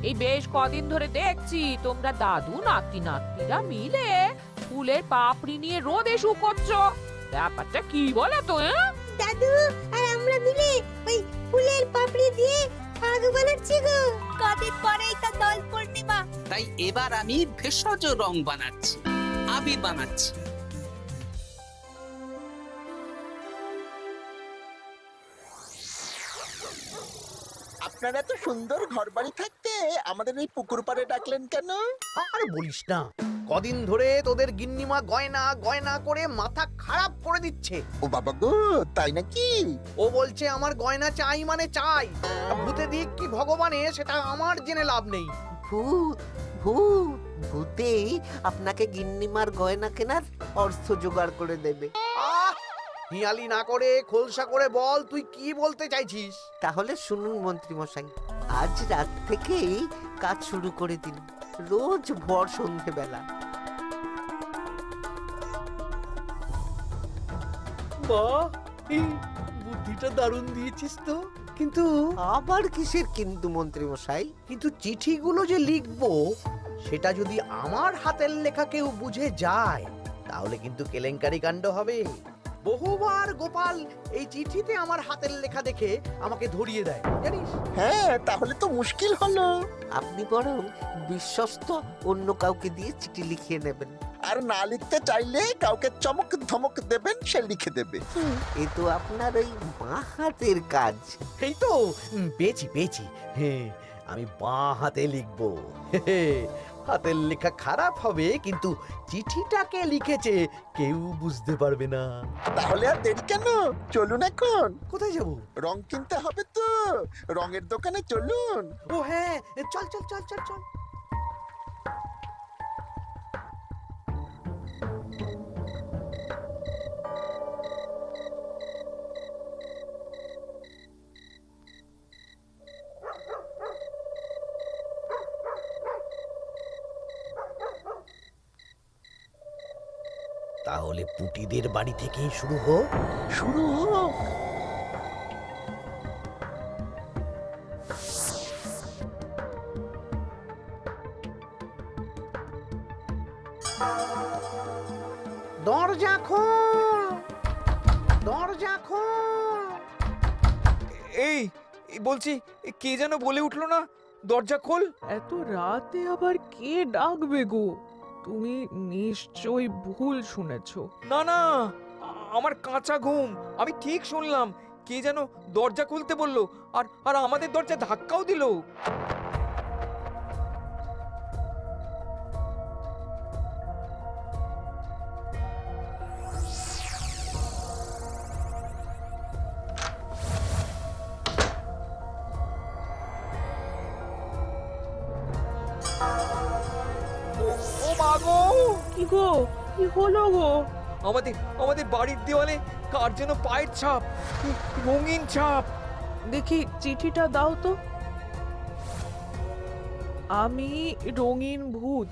এই বেশ কদিন ধরে দেখছি তোমরা দাদু নাতি নাতনিরা মিলে ফুলের পাপড়ি নিয়ে রোদে শুকোচ্ছ। ব্যাপারটা কি বলো তো? দাদু আর আমরা মিলে ওই ফুলের পাপড়ি দিয়ে সাধু বানাচ্ছি গো। কদিন পরেই তো দোল পূর্ণিমা। তাই এবার আমি ভেষজ রং বানাচ্ছি, আবির বানাচ্ছি। আপনারা এত সুন্দর ঘরবাড়ি থাকতে আমাদের এই পুকুর পাড়ে ডাকলেন কেন? আরে বলিস না, কদিন ধরে তোদের গিন্নিমা গয়না গয়না করে মাথা খারাপ করে দিচ্ছে। ও বাবা গো, তাই নাকি? ও বলছে আমার গয়না চাই মানে চাই। ভূতে দিক কি ভগবানে সেটা আমার জেনে লাভ নেই। ভূত ভূত ভূতেই আপনাকে গিন্নিমার গয়না কেনার অর্থ জোগাড় করে দেবে। আহ, হিয়ালি না করে খোলসা করে বল তুই কি বলতে চাইছিস। তাহলে শুনুন মন্ত্রী মশাই, আজ রাত থেকেই কাজ শুরু করে দিন, রোজ ভর সন্ধেবেলা। বাহ, এই বুদ্ধিটা দারুণ দিয়েছিস তো। কিন্তু আবার কিসের কিন্তু মন্ত্রী মশাই? কিন্তু চিঠিগুলো যে লিখবো সেটা যদি আমার হাতের লেখা কেউ বুঝে যায় তাহলে কিন্তু কেলেঙ্কারি কাণ্ড হবে। বহুবার গোপাল এই চিঠিতে আমার হাতের লেখা দেখে আমাকে ধরিয়ে দেয় জানিস। হ্যাঁ, তাহলে তো মুশকিল হলো। আপনি বরং বিশ্বস্ত অন্য কাউকে দিয়ে চিঠি লিখিয়ে নেবেন। আর না লিখতে চাইলে কাউকে চমক ধমক দেবেন, সে লিখে দেবে। এ তো আপনার ওই বাঁ হাতের কাজ। এই তো পেয়েছি পেয়েছি। হ্যাঁ, আমি বাঁ হাতে লিখবো। হাতের লেখা খারাপ হবে কিন্তু চিঠিটাকে লিখেছে কেউ বুঝতে পারবে না। তাহলে আর দেরি কেন, চলুন এখন। কোথায় যাব? রং কিনতে হবে তো, রঙের দোকানে চলুন। ও হ্যাঁ, চল চল চল চল চল। তাহলে পুটিদের বাড়ি থেকেই শুরু হোক। শুরু হোক। দরজা খোল, দরজা খোল। এই বলছি, কে যেন বলে উঠলো না, দরজা খোল। এত রাতে আবার কে ডাকবে গো? তুমি নিশ্চয়ই ভুল শুনেছো। না না, আমার কাঁচা ঘুম, আমি ঠিক শুনলাম। কে যেন দরজা খুলতে বললো, আর আর আমাদের দরজা ধাক্কাও দিল। ও মা গো! কি গো, কি হলো গো? আমাদের আমাদের বাড়ির দেওয়ালে কার যেন পায়ের ছাপ, রঙিন ছাপ। দেখি চিঠিটা দাও তো। আমি রঙিন ভূত,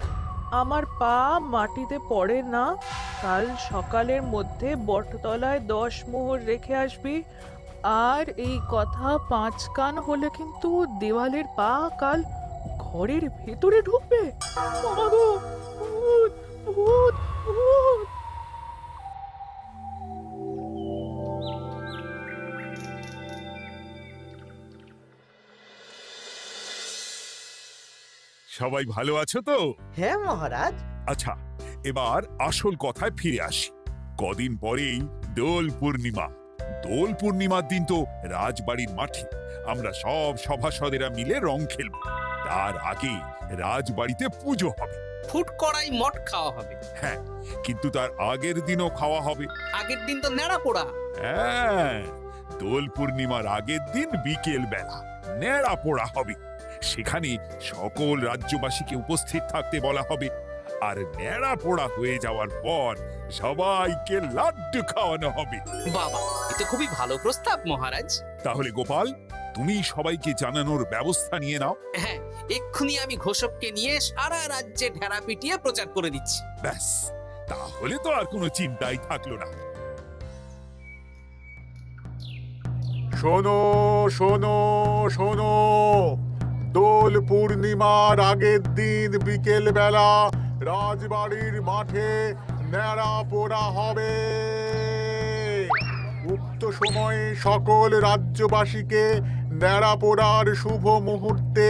আমার পা মাটিতে পড়ে না। কাল সকালের মধ্যে বটতলায় 10 মোহর রেখে আসবি। আর এই কথা 5 কান হলে কিন্তু দেওয়ালের পা কাল ঘরের ভেতরে ঢুকবে। বাবা গো, ভূত ভূত ভূত! সবাই ভালো আছো তো? হ্যাঁ মহারাজ। আচ্ছা, এবার আসল কথায় ফিরে আসি। কদিন পরেই দোল পূর্ণিমা। দোল পূর্ণিমার দিন তো রাজবাড়ির মাঠে আমরা সব সভাসদেরা মিলে রং খেলব। তার আগে রাজবাড়িতে পুজো হবে। ফুট কড়াই মট খাওয়া হবে। হ্যাঁ, কিন্তু তার আগের দিনও খাওয়া হবে। আগের দিন তো নেড়া পোড়া। হ্যাঁ, দোল পূর্ণিমার আগের দিন বিকেল বেলা নেড়া পোড়া হবে। সেখানে সকল রাজ্যবাসীকে উপস্থিত থাকতে বলা হবে। আর নেড়া পোড়া হয়ে যাওয়ার পর সবাইকে লাড্ডু খাওয়ানো হবে। বাবা, এটা খুবই ভালো প্রস্তাব মহারাজ। তাহলে গোপাল, তুমি সবাইকে জানানোর ব্যবস্থা নিয়ে নাও। হ্যাঁ, এক্ষুনি আমি ঘোষককে নিয়ে সারা রাজ্যে ঢেরা পিটিয়ে প্রচার করে দিচ্ছি। ব্যাস, তাহলে তো আর কোনো চিন্তাই থাকলো না। শোনো শোনো শোনো, দোল পূর্ণিমার আগের দিন বিকেল বেলা রাজবাড়ির মাঠে ন্যাড়া পোড়া হবে। উক্ত সময়ে সকল রাজ্যবাসীকে ন্যাড়া পোড়ার শুভ মুহূর্তে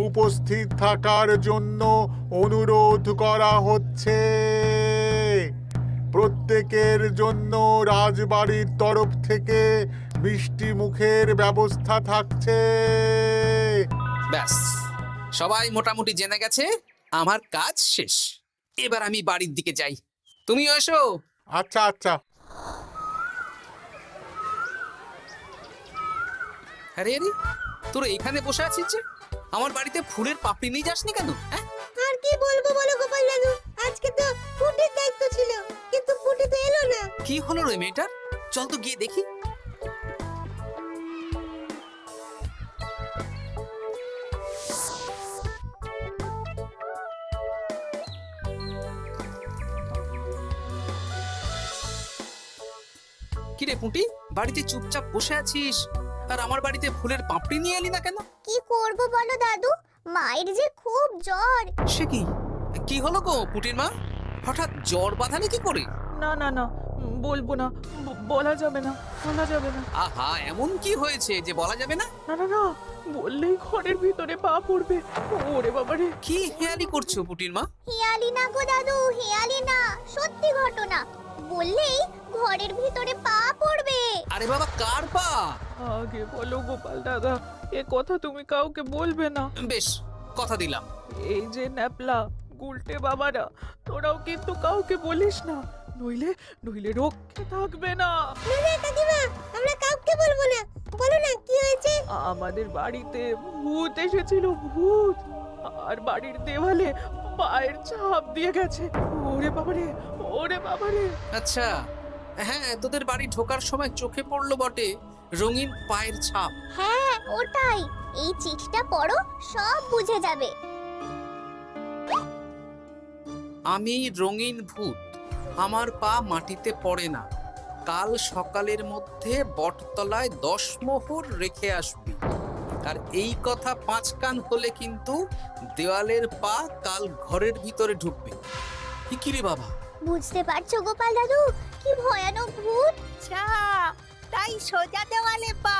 উপস্থিত থাকার জন্য অনুরোধ করা হচ্ছে। প্রত্যেকের জন্য রাজবাড়ির তরফ থেকে মিষ্টি মুখের ব্যবস্থা থাকছে। ব্যাস, সবাই মোটামুটি জেনে গেছে আমার কাজ শেষ। এবার আমি বাড়ির দিকে যাই, তুমিও এসো। আচ্ছা আচ্ছা। আরে আরে, তোরা এখানে বসে আছিস যে? আমার বাড়িতে ফুলের পাপড়ি নিয়ে যাসনি কেন? হ্যাঁ, আর কি বলবো বলো গোপাল দাদু, আজকে তো ফুটির দায়িত্ব ছিল, কিন্তু ফুটি তো এলো না। কি হলো রে মেয়েটার? চল তো গিয়ে দেখি। কিরে পুঁটি, বাড়িতে চুপচাপ বসে আছিস আর আমার বাড়িতে ফুলের পাপড়ি নিয়ে এলি না কেন? কি করব বলো দাদু, মায়ের যে খুব জ্বর। সে কি, কি হলো গো পুঁটির মা? হঠাৎ জ্বর বাঁধালে কি করে? না না না, বলবো না, বলা যাবে না, বলা যাবে না। আহা, এমন কি হয়েছে যে বলা যাবে না? না না না, বললেই ঘরের ভিতরে পা পড়বে। ওরে বাবারে! কি হেয়ালি করছো পুঁটির মা? হেয়ালি না গো দাদু, হেয়ালি না, সত্যি ঘটনা। বললেই ঘরের ভিতরে পা পড়বে। আরে বাবা, কার পা? আগে বলো গোপাল দাদা, এ কথা তুমি কাউকে বলবে না। বেশ, কথা দিলাম। এই যে ন্যাপলা গুলটে বাবারা, তোরাও কিন্তু কাউকে বলিস না, নইলে নইলে রক্ষে থাকবে না। না না কাকিমা, আমরা কাউকে বলবো না। বলো না কি হয়েছে? আমাদের বাড়িতে ভূত এসেছিল, ভূত, আর বাড়ির দেওয়ালে পায়ের ছাপ দিয়ে গেছে। ওরে বাবারে, ওরে বাবারে! আচ্ছা, হ্যাঁ, তোদের বাড়ি ঢোকার সময় চোখে পড়লো বটে রঙিন পায়ের ছাপ। হ্যাঁ ওটাই, এই চিঠিটা পড়ো, সব বুঝে যাবে। আমি রঙিন ভূত, আমার পা মাটিতে পড়ে না। কাল সকালের মধ্যে বটতলায় 10 মোহর রেখে আসবি। আর এই কথা 5 কান হলে কিন্তু দেওয়ালের পা কাল ঘরের ভিতরে ঢুকবে। কি রে বাবা? বুঝতে পারছো গোপাল দাদু, কি ভয়ানক ভূত। আচ্ছা, তাই সোজা দেওয়ালে পা,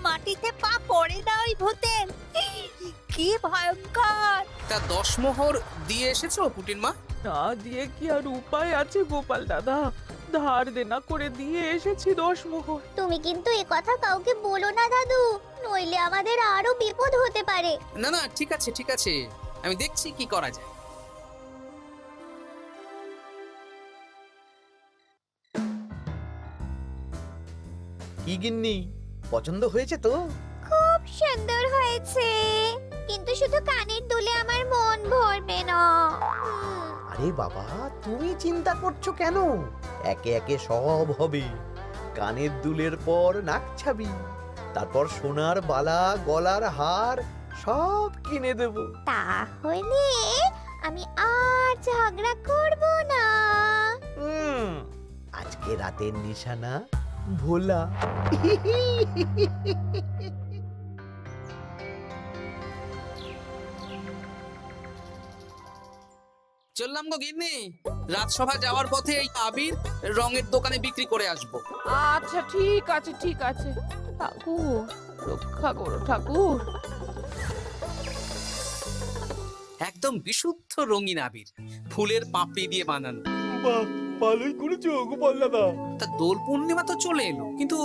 মাটিতে পা পড়ে না ওই ভূতের। কি ভয়ঙ্কর! তা 10 মোহর দিয়ে এসেছো পুটির মা? না দিয়ে কি আর উপায় আছে গোপাল দাদা? ধার দেনা করে দিয়ে এসেছি 10 মোহর। তুমি কিন্তু এ কথা কাউকে বলো না দাদু, নইলে আমাদের আরো বিপদ হতে পারে। না না, ঠিক আছে ঠিক আছে, আমি দেখছি কি করা যায়। কি গিন্নি, পছন্দ হয়েছে তো? খুব সুন্দর হয়েছে, কিন্তু শুধু কানের দুলে আমার মন ভরবে না। আরে বাবা, তুমি চিন্তা করছো কেন? একে একে সব হবে। কানের দুলের পর নাক ছাবি, তারপর সোনার বালা, গলার হার সব কিনে দেব। তাহলে আমি আর ঝগড়া করব না। আজকে রাতের নিশানা ভোলা। চললাম গো গিন্নি, রাজসভা যাওয়ার পথে এই আবির রঙের দোকানে বিক্রি করে আসবো। আচ্ছা ঠিক আছে ঠিক আছে, ঠাকুর রক্ষা করো ঠাকুর। একদম বিশুদ্ধ রঙিন আবির, ফুলের পাপড়ি দিয়ে বানানো। বাহ, ভালোই করেছো গোপাল দাদা। তা দোল পূর্ণিমা তো চলে এলো, কিন্তু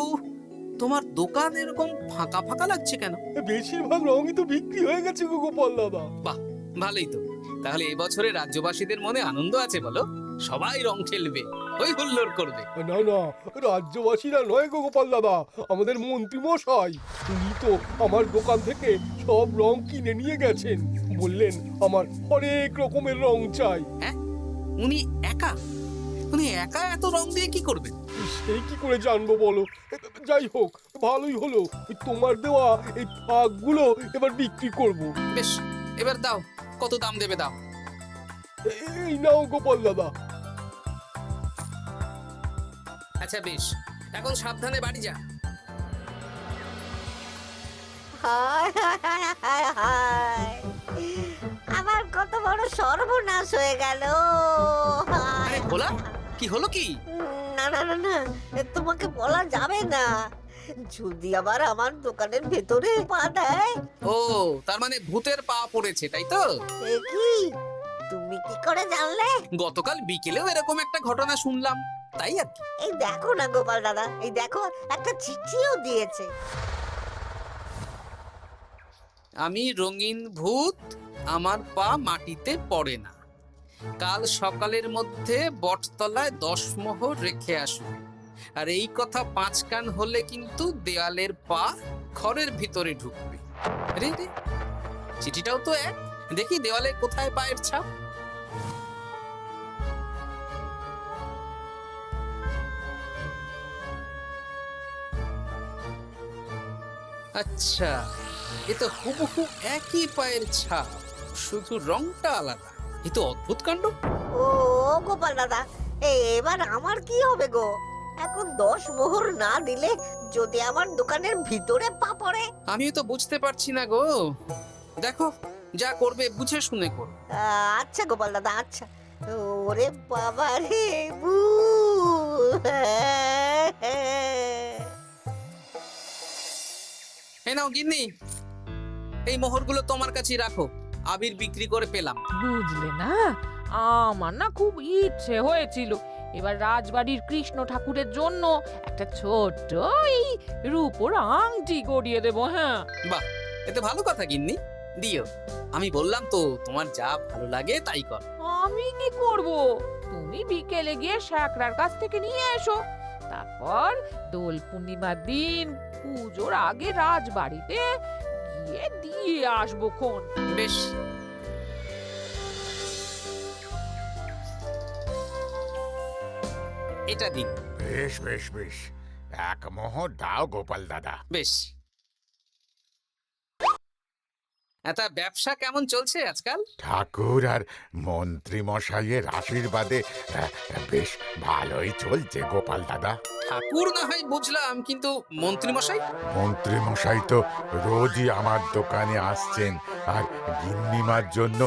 তোমার দোকান এরকম ফাঁকা ফাঁকা লাগছে কেন? বেশিরভাগ রঙই তো বিক্রি হয়ে গেছে গো গোপাল দাদা। বাহ, ভালোই তো। তাহলে এবছরে রাজ্যবাসীদের মনে আনন্দ আছে বলো? সবাই রং খেলবে, হই হুল্লোড় করবে। না না, রাজ্যবাসীরা নয় গো গোপাল দাদা, আমাদের মন্ত্রী মশাই। উনি তো আমার দোকান থেকে সব রং কিনে নিয়ে গেছেন। বললেন আমার অনেক রকমের রং চাই। হ্যাঁ, উনি একা? উনি একা এত রং দিয়ে কি করবেন? সেই কি করে জানবো বলো? যাই হোক, ভালোই হলো। তোমার দেওয়া এই ফাঁকগুলো এবার বিক্রি করব। বেশ, এবার দাও, কত দাম দেবে দাও। এই নাও গোপাল দাদা। আচ্ছা বেশ, এখন সাবধানে বাড়ি যা। হায় হায় হায় হায় হায় বড় সর্বনাশ হয়ে গেল। আরে ভোলা, কি হলো কি? না না না না, তোমাকে বলা যাবে না। যদি আবার আমার দোকানের ভেতরে পা দেয়। ও, তার মানে ভূতের পা পড়েছে, তাই তো? এ কি, তুমি কি করে জানলে? গতকাল বিকেলেও এরকম একটা ঘটনা শুনলাম, তাই আর কি। এই দেখো না গোপাল দাদা, এই দেখো একটা চিঠিও দিয়েছে। আমি রঙিন ভূত, আমার পা মাটিতে পড়ে না, কাল সকালের মধ্যে বটতলায় 10 মোহর রেখে আসবে। আর এই কথা 5 কান হলে কিন্তু দেওয়ালের পা ঘরের ভিতরে ঢুকবে। রে রে, চিঠিটাও তো এক। দেখি দেওয়ালে কোথায় পায়ের ছাপ। আচ্ছা, এ তো হুবহু একই পায়ের ছাপ, শুধু রংটা আলাদা। এ তো অদ্ভুত কাণ্ড। ও গোপাল দাদা, এবার আমার কি হবে গো? এখন 10 মোহর না দিলে যদি আমার দোকানের ভিতরে পা পড়ে? আমিও তো বুঝতে পারছি না গো। দেখো, যা করবে বুঝে শুনে করো। আচ্ছা গোপাল দাদা, আচ্ছা। ওরে বাবা রে, বু এই নাও গিন্নি, এই মোহরগুলো তোমার কাছেই রাখো, আবির বিক্রি করে পেলাম। বুঝলে না, আমার না খুব ইচ্ছে হয়েছিল এবার রাজবাড়ির কৃষ্ণ ঠাকুরের জন্য একটা ছোট্ট এই রূপোর আংটি গড়িয়ে দেবো। হ্যাঁ, বাহ, এতে ভালো কথা গিন্নি, দিও। আমি বললাম তো, তোমার যা ভালো লাগে তাই কর। আমি কি করব? তুমি বিকেলে গিয়ে শ্যাকরার কাছ থেকে নিয়ে এসো, তারপর দোল পূর্ণিমার দিন পুজোর আগে রাজবাড়িতে গিয়ে দিয়ে আসবো খন। বেশ, এটা দিন। বেশ বেশ বেশ, 1 মোহর দাও গোপাল দাদা। বেশ। তা ব্যবসা কেমন চলছে আজকাল? ঠাকুর আর মন্ত্রী মশাইয়ের আশীর্বাদে বেশ ভালোই চলছে গোপাল দাদা। ঠাকুর না হয় বুঝলাম, কিন্তু মন্ত্রী মশাই? মন্ত্রী মশাই তো রোজই আমার দোকানে আসছেন আর গিন্নিমার জন্য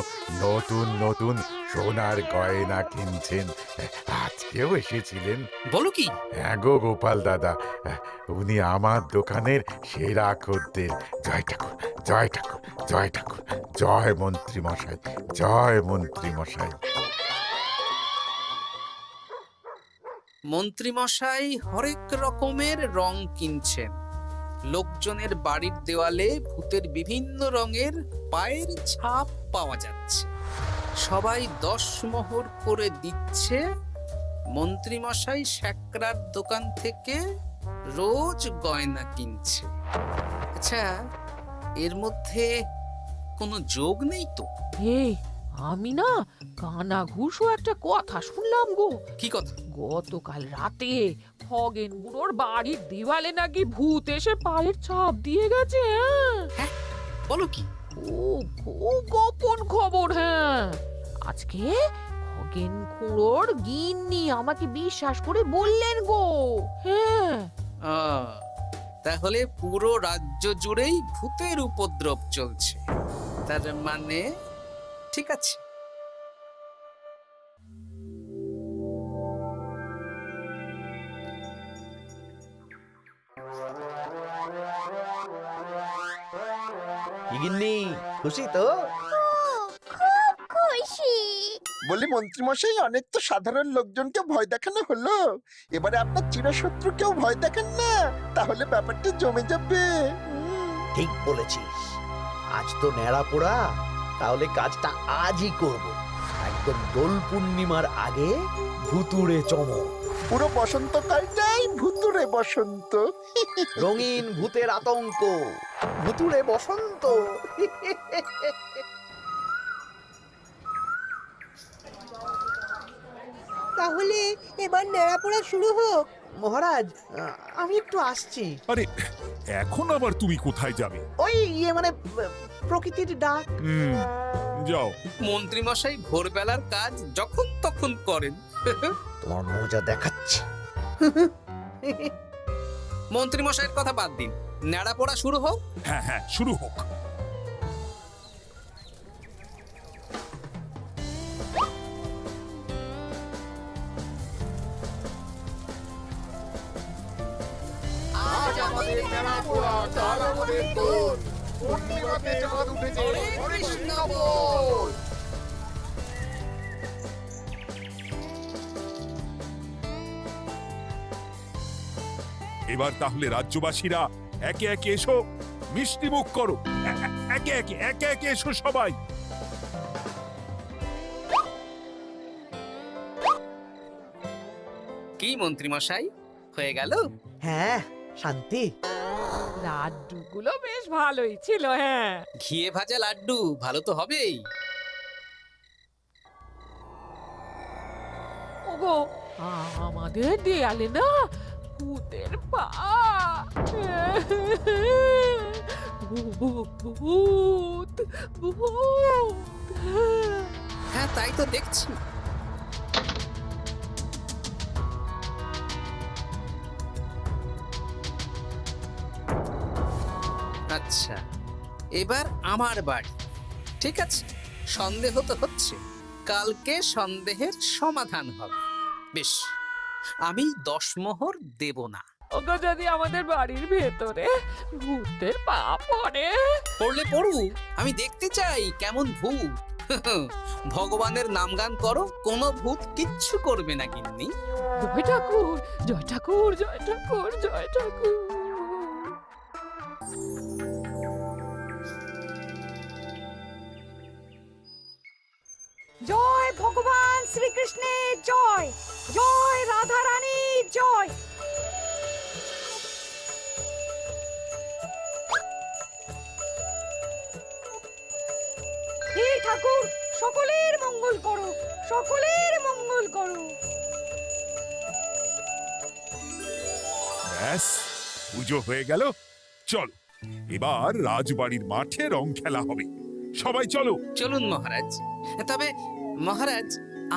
নতুন নতুন সোনার গয়না কিনছেন। আজকেও এসেছিলেন। বলো কি? হ্যাঁ গো গোপাল দাদা, উনি আমার দোকানের সেরা খদ্দের। জয় ঠাকুর, জয় ঠাকুর, জয় ঠাকুর, জয় মন্ত্রী মশাই, জয় মন্ত্রী মশাই। মন্ত্রী মশাই হরেক রকমের রং কিনছেন। লোকজনের বাড়ির দেওয়ালে ভূতের বিভিন্ন রঙের পায়ের ছাপ পাওয়া যাচ্ছে। সবাই 10 মোহর করে দিচ্ছে। মন্ত্রী মশাই শ্যাকরার দোকান থেকে রোজ গয়না কিনছে। আচ্ছা, এর মধ্যে কোনো যোগ নেই তো? এই, আমি না কানা ঘুষো একটা কথা শুনলাম গো। কি কথা? গতকাল রাতে খগেন বুড়োর বাড়ির দেওয়ালে নাকি ভূত এসে পায়ের ছাপ দিয়ে গেছে। হ্যাঁ, বলো কি? ও গোপন খবর। হ্যাঁ, আজকে খগেন খুড়োর গিন্নি আমাকে বিশ্বাস করে বললেন গো। হ্যাঁ, তাহলে পুরো রাজ্য জুড়েই ভূতের উপদ্রব চলছে। তার মানে ঠিক আছে। গিন্নি, খুশি তো? খুব খুশি। বলি মন্ত্রী মশাই, অনেক তো সাধারণ লোকজনকে ভয় দেখানো হলো, এবারে আপনার চিরশত্রুকেও ভয় দেখান না, তাহলে ব্যাপারটা জমে যাবে। ঠিক বলেছিস, আজ তো ন্যাড়া পোড়া, তাহলে কাজটা আজই করব। একদম দোল পূর্ণিমার আগে ভুতুড়ে চমক। পুরো বসন্তকালটাই ভুতুরে বসন্ত। রঙিন ভূতের আতঙ্ক, ভুতুড়ে বসন্ত। তাহলে এবার নেড়াপোড়া শুরু হোক। মহারাজ, আমি একটু আসছি। আরে, এখন আবার তুমি কোথায় যাবে? ওই মানে প্রকৃতির ডাক। যাও। মন্ত্রী মশাই ভোরবেলার কাজ যখন তখন করেন। তোমার মজা দেখাচ্ছে। মন্ত্রী মশাইয়ের কথা বাদ দিন, ন্যাড়া পড়া শুরু হোক। হ্যাঁ হ্যাঁ, শুরু হোক। পোড়া কাল আমাদের দোল পূর্ণিমাতে চাঁদ উঠেছে হরে কৃষ্ণ বল। এবার তাহলে রাজ্যবাসীরা একে একে এসো, মিষ্টি মুখ করো। একে একে এসো সবাই। কি মন্ত্রী মশাই, হয়ে গেল? হ্যাঁ, শান্তি। লাড্ডুগুলো বেশ ভালোই ছিল। হ্যাঁ, ঘিয়ে ভাজা লাড্ডু ভালো তো হবেই। ওগো, আমাদের দেয়ালে না ভূতের পা। ভূত ভূত। হ্যাঁ, তাই তো দেখছি। আচ্ছা, এবার আমার বাড়ি। ঠিক আছে, সন্দেহ তো হচ্ছে, কালকে সন্দেহের সমাধান হবে। বেশ, আমি 10 মোহর দেব না। ওগো, যদি আমাদের বাড়ির ভেতরে ভূতের পা পড়ে? পড়লে পড়ুক, আমি দেখতে চাই কেমন ভূত। ভগবানের নামগান করো, কোনো ভূত কিচ্ছু করবে না গিন্নি। জয় ঠাকুর, জয় ঠাকুর, জয় ঠাকুর, জয় ঠাকুর। জয় ভগবান শ্রীকৃষ্ণের জয়, জয় রাধা রানীর জয়। হে ঠাকুর, সকলের মঙ্গল করো, সকলের মঙ্গল করো। ব্যাস, পুজো হয়ে গেল। চলো, এবার রাজবাড়ির মাঠে রং খেলা হবে। সবাই চলো। চলুন মহারাজ। তবে মহারাজ,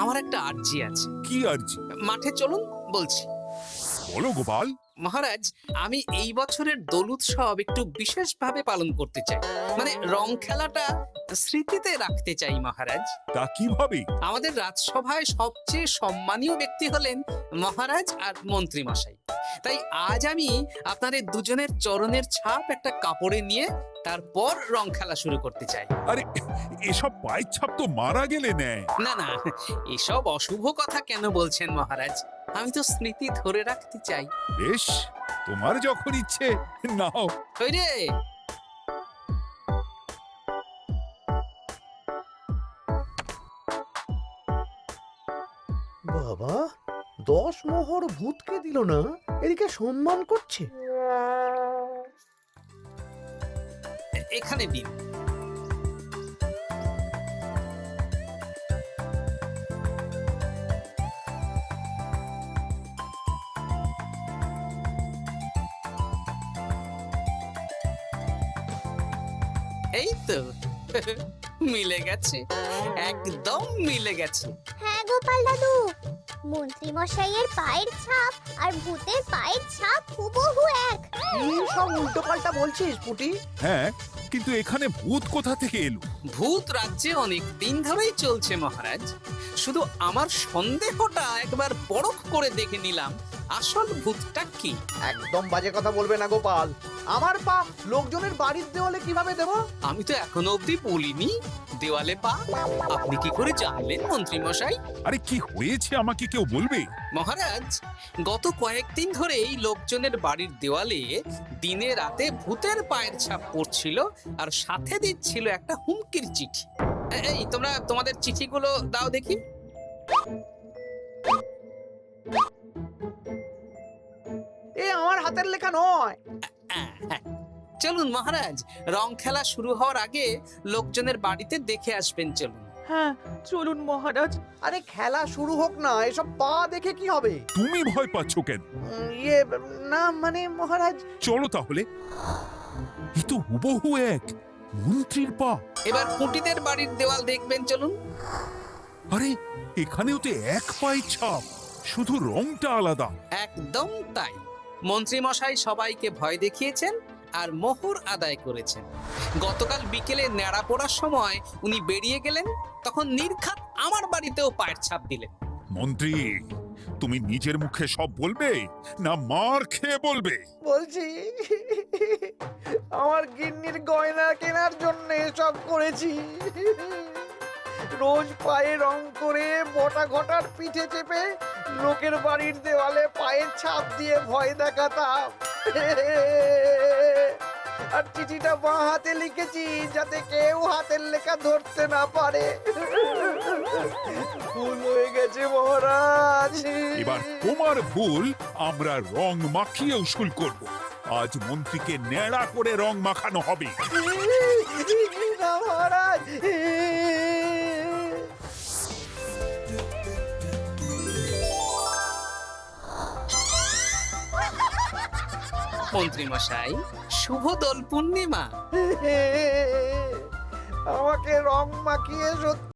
আমার একটা আর্জি আছে। কি আর্জি? মাঠে চলুন বলছি। বলো গোপাল। মহারাজ, আমি এই বছরের দোল উৎসব একটু বিশেষভাবে পালন করতে চাই। মানে রং খেলাটা স্মৃতিতে রাখতে চাই মহারাজ। তা কিভাবে? আমাদের রাজসভায় সবচেয়ে সম্মানীয় ব্যক্তি হলেন মহারাজ আর মন্ত্রী মশাই। তাই আজ আমি আপনাদের দুজনের চরণের ছাপ একটা কাপড়ে নিয়ে তারপর রং খেলা শুরু করতে চাই। আরে, এসব পায়ের ছাপ তো মারা গেলে নেয়। না না, এসব অশুভ কথা কেন বলছেন মহারাজ? আমি তো স্মৃতি ধরে রাখতে চাই। বেশ, তোমার যখন ইচ্ছে নাও। ওই রে, বাবা, 10 মোহর ভূতকে দিল না, এদিকে সম্মান করছে। এখানে দিন। এই তো মিলে গেছে, একদম মিলে গেছে। হ্যাঁ গোপাল দাদু, মন্ত্রী মশাইয়ের পায়ের ছাপ আর ভূতের পায়ের ছাপ হুবহু এক। কি সব উল্টো পাল্টা বলছিস পুটি? হ্যাঁ, কিন্তু এখানে ভূত কোথা থেকে এলো? ভূত রাজ্যে অনেক দিন ধরেই চলছে মহারাজ। শুধু আমার সন্দেহটা একবার পরখ করে দেখে নিলাম, আসল ভূতটা কি। একদম বাজে কথা বলবে না গোপাল। আমার পা লোকজনের বাড়ির দেওয়ালে কিভাবে দেব? আমি তো এখনো অবধি বলিনি দেওয়ালে পা। আপনি কি করে জানলেন মন্ত্রী মশাই? আরে, কি হয়েছে আমাকে কেউ বলবে? মহারাজ, গত কয়েকদিন ধরেই লোকজনের বাড়ির দেওয়ালে দিনে রাতে ভূতের পায়ের ছাপ পড়ছিল, আর সাথে দিচ্ছিল একটা হুমকির চিঠি। এই, তোমরা তোমাদের চিঠিগুলো দাও দেখি। এ আমার হাতের লেখা নয়। হ্যাঁ, চলুন মহারাজ, রং খেলা শুরু হওয়ার আগে লোকজনের বাড়িতে দেখে আসবেন। চলুন। হ্যাঁ, চলুন মহারাজ। আরে খেলা শুরু হোক না, এসব পা দেখে কি হবে? তুমি ভয় পাচ্ছ কেন? ইয়ে, না মানে মহারাজ। চলো তাহলে। এ তো হুবহু এক মন্ত্রীর পা। এবার পুঁটিদের বাড়ির দেওয়াল দেখবেন। চলুন। আরে, এখানেও তো এক পায়ের ছাপ, শুধু রংটা আলাদা। একদম তাই। মন্ত্রী মশাই সবাইকে ভয় দেখিয়েছেন আর মোহর আদায় করেছেন। গতকাল বিকেলে ন্যাড়া পড়ার সময় উনি বেরিয়ে গেলেন, তখন নির্ঘাত আমার বাড়িতেও পায়ের ছাপ দিলেন। মন্ত্রী, তুমি নিজের মুখে সব বলবে না মার খেয়ে বলবে? বলছি আমার গিন্নির গয়না কেনার জন্য সব করেছি। রোজ পায়ে রং করে বটা ঘটার পিঠে চেপে লোকের বাড়ির দেওয়ালে পায়ের ছাপ দিয়ে ভয় দেখাতাম। আর চিঠিটা বাঁ হাতে লিখেছি যাতে কেউ হাতের লেখা ধরতে না পারে। ভুল হয়ে গেছে মহারাজ। এবার তোমার ভুল আমরা রং মাখিয়ে উসুল করব। আজ মন্ত্রীকে ন্যাড়া করে রং মাখানো হবে। না মহারাজ। মন্ত্রী মশাই, শুভ দোল পূর্ণিমা। আমাকে রং মাখিয়ে সত্যি